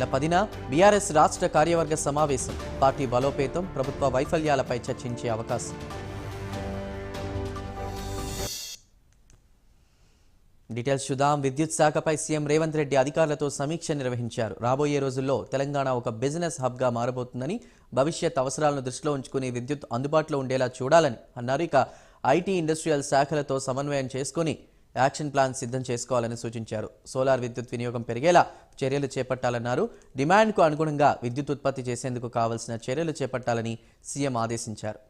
నెల 10న బీఆర్ఎస్ రాష్ట్ర కార్యవర్గ సమావేశం. పార్టీ బలోపేతం, ప్రభుత్వ వైఫల్యాలపై చర్చించే అవకాశం. డీటెయిల్స్ చూద్దాం. విద్యుత్ శాఖపై సీఎం రేవంత్ రెడ్డి అధికారులతో సమీక్ష నిర్వహించారు. రాబోయే రోజుల్లో తెలంగాణ ఒక బిజినెస్ హబ్గా మారబోతుందని, భవిష్యత్ అవసరాలను దృష్టిలో ఉంచుకుని విద్యుత్ అందుబాటులో ఉండేలా చూడాలని అన్నారు. ఇక ఐటీ, ఇండస్ట్రియల్ శాఖలతో సమన్వయం చేసుకుని యాక్షన్ ప్లాన్ సిద్ధం చేసుకోవాలని సూచించారు. సోలార్ విద్యుత్ వినియోగం పెరిగేలా చర్యలు చేపట్టాలన్నారు. డిమాండ్కు అనుగుణంగా విద్యుత్ ఉత్పత్తి చేసేందుకు కావాల్సిన చర్యలు చేపట్టాలని సీఎం ఆదేశించారు.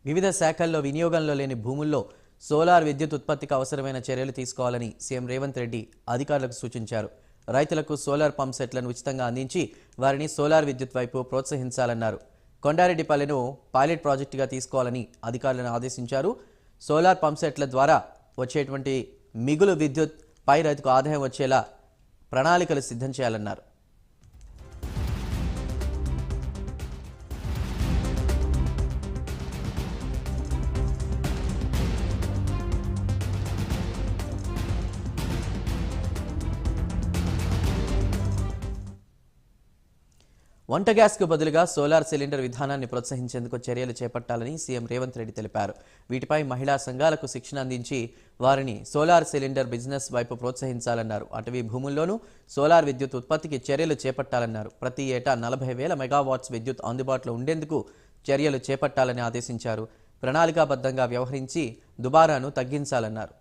వివిధ శాఖల్లో వినియోగంలో లేని భూముల్లో సోలార్ విద్యుత్ ఉత్పత్తికి అవసరమైన చర్యలు తీసుకోవాలని సీఎం రేవంత్ రెడ్డి అధికారులకు సూచించారు. రైతులకు సోలార్ పంప్ సెట్లను ఉచితంగా అందించి వారిని సోలార్ విద్యుత్ వైపు ప్రోత్సహించాలన్నారు. కొండారెడ్డిపల్లెను పైలట్ ప్రాజెక్టుగా తీసుకోవాలని అధికారులను ఆదేశించారు. సోలార్ పంప్ సెట్ల ద్వారా వచ్చేటువంటి మిగులు విద్యుత్ పై రైతుకు ఆదాయం వచ్చేలా ప్రణాళికలు సిద్ధం చేయాలన్నారు. వంట గ్యాస్కు బదులుగా సోలార్ సిలిండర్ విధానాన్ని ప్రోత్సహించేందుకు చర్యలు చేపట్టాలని సీఎం రేవంత్ రెడ్డి తెలిపారు. వీటిపై మహిళా సంఘాలకు శిక్షణ అందించి వారిని సోలార్ సిలిండర్ బిజినెస్ వైపు ప్రోత్సహించాలన్నారు. అటవీ భూముల్లోనూ సోలార్ విద్యుత్ ఉత్పత్తికి చర్యలు చేపట్టాలన్నారు. ప్రతి ఏటా 40,000 మెగావాట్స్ విద్యుత్ అందుబాటులో ఉండేందుకు చర్యలు చేపట్టాలని ఆదేశించారు. ప్రణాళికాబద్ధంగా వ్యవహరించి దుబారాను తగ్గించాలన్నారు.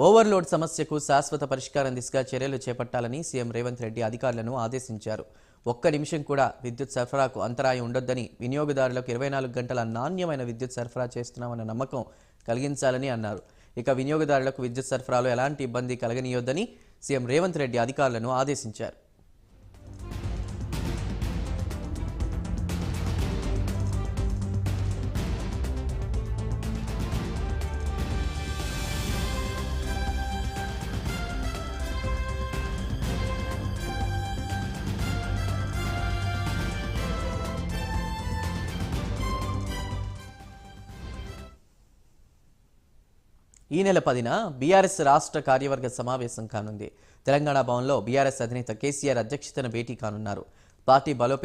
ఓవర్లోడ్ సమస్యకు శాశ్వత పరిష్కారం దిశగా చర్యలు చేపట్టాలని సీఎం రేవంత్ రెడ్డి అధికారులను ఆదేశించారు. ఒక్క నిమిషం కూడా విద్యుత్ సరఫరాకు అంతరాయం ఉండొద్దని, వినియోగదారులకు 24 గంటల నాణ్యమైన విద్యుత్ సరఫరా చేస్తున్నామన్న నమ్మకం కలిగించాలని అన్నారు. ఇక వినియోగదారులకు విద్యుత్ సరఫరాలో ఎలాంటి ఇబ్బంది కలగనీయొద్దని సీఎం రేవంత్ రెడ్డి అధికారులను ఆదేశించారు. ఈ నెల 10న బీఆర్ఎస్ రాష్ట్ర కార్యవర్గ సమావేశం కానుంది. తెలంగాణ భవన్లో బీఆర్ఎస్ అధినేత కేసీఆర్ అధ్యక్షతన భేటీ కానున్నారు. పార్టీ బలోపేతం